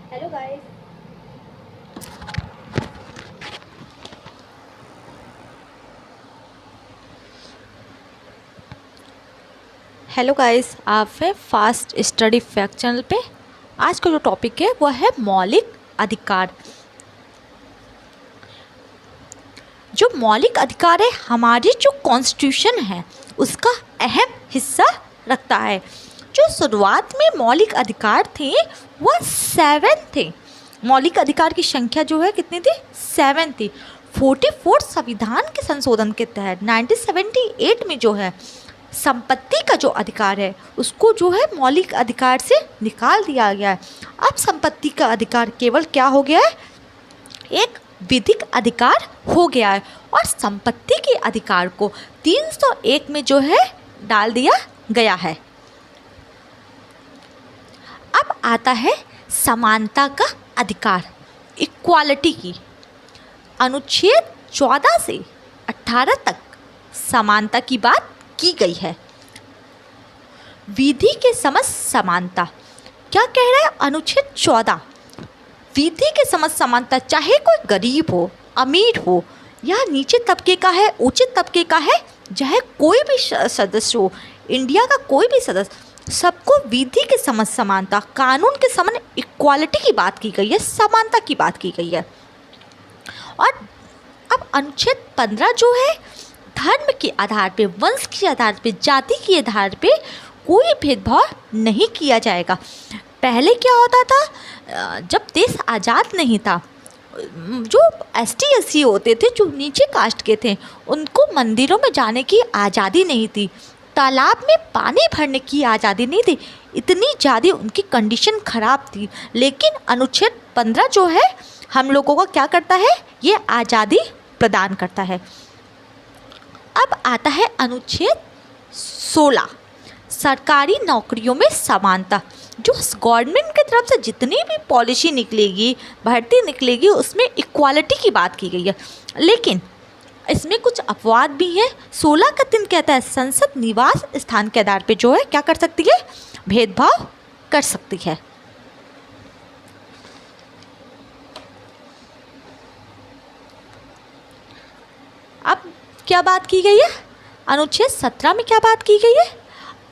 Hello guys. Hello guys, आप हैं fast study fact channel पे। आज का जो टॉपिक है वह है मौलिक अधिकार। जो मौलिक अधिकार है हमारी जो कॉन्स्टिट्यूशन है उसका अहम हिस्सा रखता है। जो शुरुआत में मौलिक अधिकार थे वह 7 थे। मौलिक अधिकार की संख्या जो है कितनी थी? 7 थी। 44 संविधान के संशोधन के तहत 1978 में जो है संपत्ति का जो अधिकार है उसको जो है मौलिक अधिकार से निकाल दिया गया है। अब संपत्ति का अधिकार केवल क्या हो गया है? एक विधिक अधिकार हो गया है और संपत्ति के अधिकार को 301 में जो है डाल दिया गया है। अब आता है समानता का अधिकार, इक्वालिटी की। अनुच्छेद 14 से 18 तक समानता की बात की गई है। विधि के समझ समानता क्या कह रहा है अनुच्छेद 14? विधि के समझ समानता, चाहे कोई गरीब हो, अमीर हो या नीचे तबके का है, ऊंचे तबके का है, चाहे कोई भी सदस्य हो, इंडिया का कोई भी सदस्य, सबको विधि के समझ समानता, कानून के समझ इक्वालिटी की बात की गई है, समानता की बात की गई है। और अब अनुच्छेद 15 जो है धर्म के आधार पे, वंश के आधार पे, जाति के आधार पे कोई भेदभाव नहीं किया जाएगा। पहले क्या होता था, जब देश आज़ाद नहीं था, जो ST SC होते थे, जो नीचे कास्ट के थे, उनको मंदिरों में जाने की आज़ादी नहीं थी, तालाब में पानी भरने की आज़ादी नहीं थी, इतनी ज़्यादा उनकी कंडीशन ख़राब थी। लेकिन अनुच्छेद 15 जो है हम लोगों को क्या करता है? ये आज़ादी प्रदान करता है। अब आता है अनुच्छेद 16, सरकारी नौकरियों में समानता। जो गवर्नमेंट की तरफ से जितनी भी पॉलिसी निकलेगी, भर्ती निकलेगी, उसमें इक्वालिटी की बात की गई है। लेकिन इसमें कुछ अपवाद भी हैं। 16 का 3 कहता है संसद निवास स्थान के आधार पे जो है क्या कर सकती है? भेदभाव कर सकती है। अब क्या बात की गई है? अनुच्छेद 17 में क्या बात की गई है?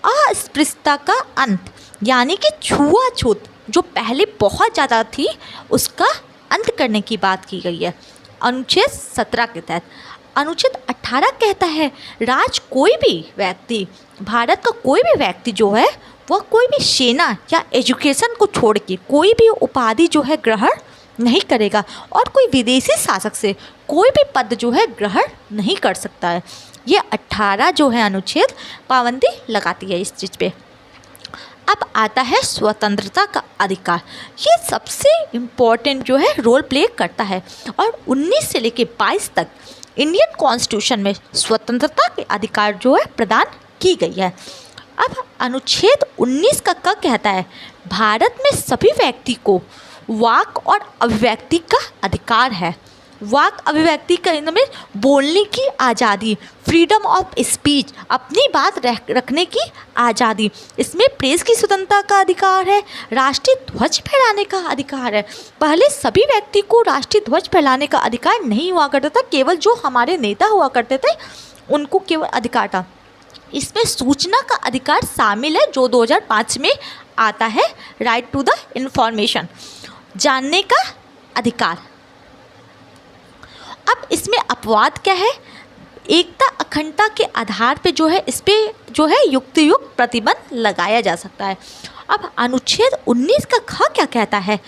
अस्पृश्यता का अंत, यानी कि छुआछूत जो पहले बहुत ज़्यादा थी उसका अंत करने की बात की गई है अनुच्छेद 17 के तहत। अनुच्छेद 18 कहता है कोई भी व्यक्ति, भारत का कोई भी व्यक्ति जो है वह कोई भी सेना या एजुकेशन को छोड़ के कोई भी उपाधि जो है ग्रहण नहीं करेगा और कोई विदेशी शासक से कोई भी पद जो है ग्रहण नहीं कर सकता है। ये 18 जो है अनुच्छेद पाबंदी लगाती है इस चीज़ पे। अब आता है स्वतंत्रता का अधिकार। ये सबसे इम्पोर्टेंट जो है रोल प्ले करता है और 19 से लेकर 22 तक इंडियन कॉन्स्टिट्यूशन में स्वतंत्रता के अधिकार जो है प्रदान की गई है। अब अनुच्छेद 19 का क्या कहता है? भारत में सभी व्यक्ति को वाक और अभिव्यक्ति का अधिकार है। वाक अभिव्यक्ति का में बोलने की आज़ादी, फ्रीडम ऑफ स्पीच, अपनी बात रखने की आज़ादी, इसमें प्रेस की स्वतंत्रता का अधिकार है, राष्ट्रीय ध्वज फहराने का अधिकार है। पहले सभी व्यक्ति को राष्ट्रीय ध्वज फहराने का अधिकार नहीं हुआ करता था, केवल जो हमारे नेता हुआ करते थे उनको केवल अधिकार था। इसमें सूचना का अधिकार शामिल है जो 2005 में आता है, राइट टू द इंफॉर्मेशन, जानने का अधिकार। अब इसमें अपवाद क्या है? एकता अखंडता के आधार पे जो है इस पे जो है युक्त प्रतिबंध लगाया जा सकता है। अब अनुच्छेद 19 का ख क्या कहता है?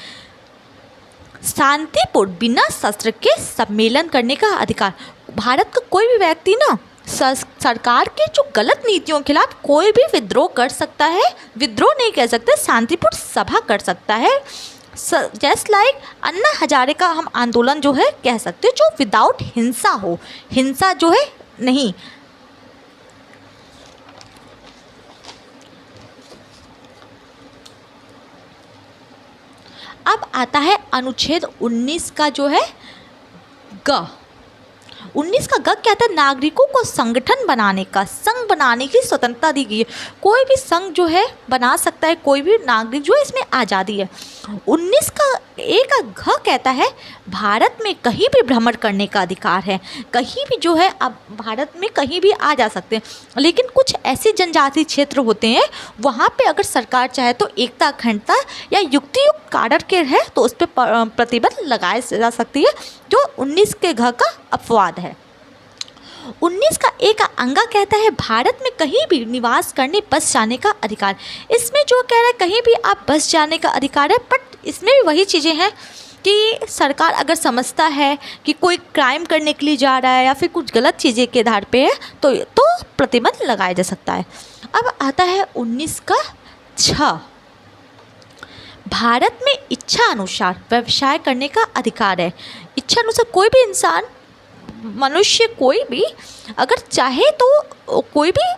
शांतिपूर्ण बिना शस्त्र के सम्मेलन करने का अधिकार। भारत का कोई भी व्यक्ति ना सरकार के जो गलत नीतियों के खिलाफ कोई भी विद्रोह कर सकता है, विद्रोह नहीं कह सकते, शांतिपूर्ण सभा कर सकता है। जस्ट लाइक अन्ना हजारे का हम आंदोलन जो है कह सकते हैं, जो विदाउट हिंसा हो, हिंसा जो है नहीं। अब आता है अनुच्छेद 19 का जो है ग। 19 का ग कहता है नागरिकों को संगठन बनाने का, संघ बनाने की स्वतंत्रता दी गई है। कोई भी संघ जो है बना सकता है, कोई भी नागरिक जो है, इसमें आज़ादी है। 19 का ए का घ कहता है भारत में कहीं भी भ्रमण करने का अधिकार है। कहीं भी जो है आप भारत में कहीं भी आ जा सकते हैं, लेकिन कुछ ऐसे जनजातीय क्षेत्र होते हैं वहाँ पे अगर सरकार चाहे तो एकता, अखंडता या युक्तियुक्त कारण के है तो उस पर प्रतिबंध लगाए जा सकती है, जो 19 के घ का अपवाद है। 19 का ए का अंगा कहता है भारत में कहीं भी निवास करने, बस जाने का अधिकार। इसमें जो कह रहा है कहीं भी आप बस जाने का अधिकार है, बट इसमें भी वही चीज़ें हैं कि सरकार अगर समझता है कि कोई क्राइम करने के लिए जा रहा है या फिर कुछ गलत चीज़ें के आधार पे है तो प्रतिबंध लगाया जा सकता है। अब आता है 19 का छ, भारत में इच्छा अनुसार व्यवसाय करने का अधिकार है। इच्छा अनुसार कोई भी इंसान, मनुष्य कोई भी अगर चाहे तो कोई भी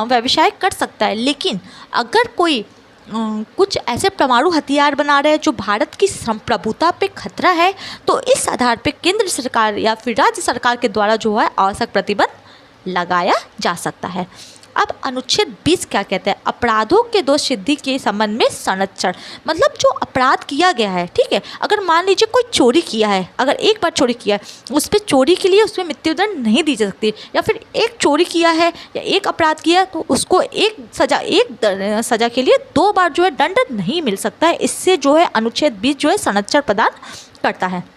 व्यवसाय कर सकता है, लेकिन अगर कोई कुछ ऐसे परमाणु हथियार बना रहे हैं जो भारत की संप्रभुता पे खतरा है तो इस आधार पे केंद्र सरकार या फिर राज्य सरकार के द्वारा जो है आवश्यक प्रतिबंध लगाया जा सकता है। अब अनुच्छेद 20 क्या कहता है, अपराधों के दोष सिद्धि के संबंध में संरक्षण। मतलब जो अपराध किया गया है, ठीक है, अगर मान लीजिए कोई चोरी किया है, अगर एक बार चोरी किया है उस पर चोरी के लिए उसमें मृत्युदंड नहीं दी जा सकती, या फिर एक चोरी किया है या एक अपराध किया तो उसको एक सज़ा के लिए 2 बार जो है दंड नहीं मिल सकता है। इससे जो है अनुच्छेद 20 जो है संरक्षण प्रदान करता है।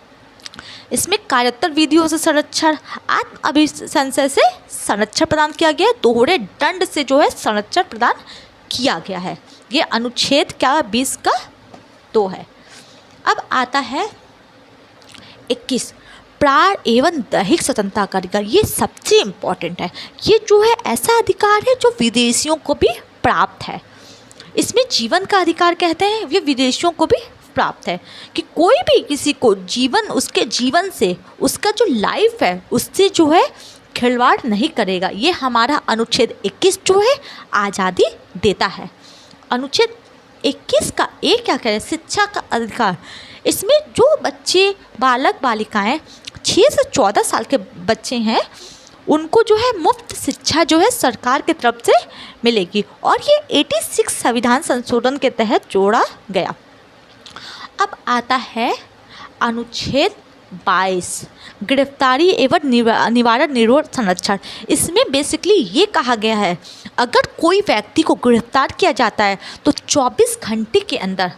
इसमें कार्योत्तर विधियों से संरक्षण, आत्म अभिसंशय से संरक्षण प्रदान किया गया है, दोहरे दंड से जो है संरक्षण प्रदान किया गया है। ये अनुच्छेद क्या 20 का 2 है। अब आता है 21, प्राण एवं दैहिक स्वतंत्रता का अधिकार। ये सबसे इम्पोर्टेंट है। ये जो है ऐसा अधिकार है जो विदेशियों को भी प्राप्त है। इसमें जीवन का अधिकार कहते हैं, ये विदेशियों को भी प्राप्त है कि कोई भी किसी को जीवन, उसके जीवन से, उसका जो लाइफ है उससे जो है खिलवाड़ नहीं करेगा। ये हमारा अनुच्छेद 21 जो है आज़ादी देता है। अनुच्छेद 21 का ए क्या कह रहे हैं, शिक्षा का अधिकार। इसमें जो बच्चे, बालक बालिकाएं 6 से 14 साल के बच्चे हैं उनको जो है मुफ्त शिक्षा जो है सरकार की तरफ से मिलेगी, और ये 86 संविधान संशोधन के तहत जोड़ा गया। अब आता है अनुच्छेद 22, गिरफ्तारी एवं निवारण निरोध संरक्षण। इसमें बेसिकली ये कहा गया है अगर कोई व्यक्ति को गिरफ्तार किया जाता है तो 24 घंटे के अंदर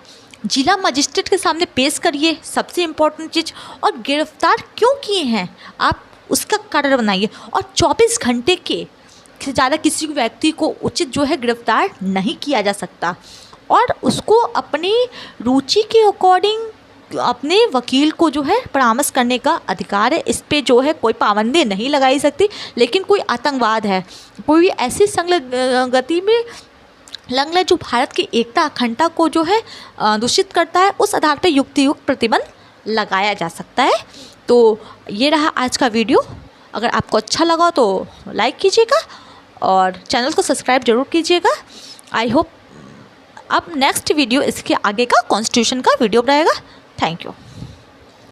जिला मजिस्ट्रेट के सामने पेश करिए, सबसे इम्पोर्टेंट चीज़, और गिरफ्तार क्यों किए हैं आप उसका कारण बनाइए, और 24 घंटे के ज़्यादा किसी व्यक्ति को उचित जो है गिरफ्तार नहीं किया जा सकता, और उसको अपनी रुचि के अकॉर्डिंग अपने वकील को जो है परामर्श करने का अधिकार है। इस पे जो है कोई पाबंदी नहीं लगाई सकती। लेकिन कोई आतंकवाद है, कोई ऐसी संगति में लग्न जो भारत की एकता, अखंडता को जो है दूषित करता है, उस आधार पर युक्तियुक्त प्रतिबंध लगाया जा सकता है। तो ये रहा आज का वीडियो। अगर आपको अच्छा लगा तो लाइक कीजिएगा और चैनल को सब्सक्राइब जरूर कीजिएगा। आई होप अब नेक्स्ट वीडियो इसके आगे का कॉन्स्टिट्यूशन का वीडियो रहेगा। Thank you.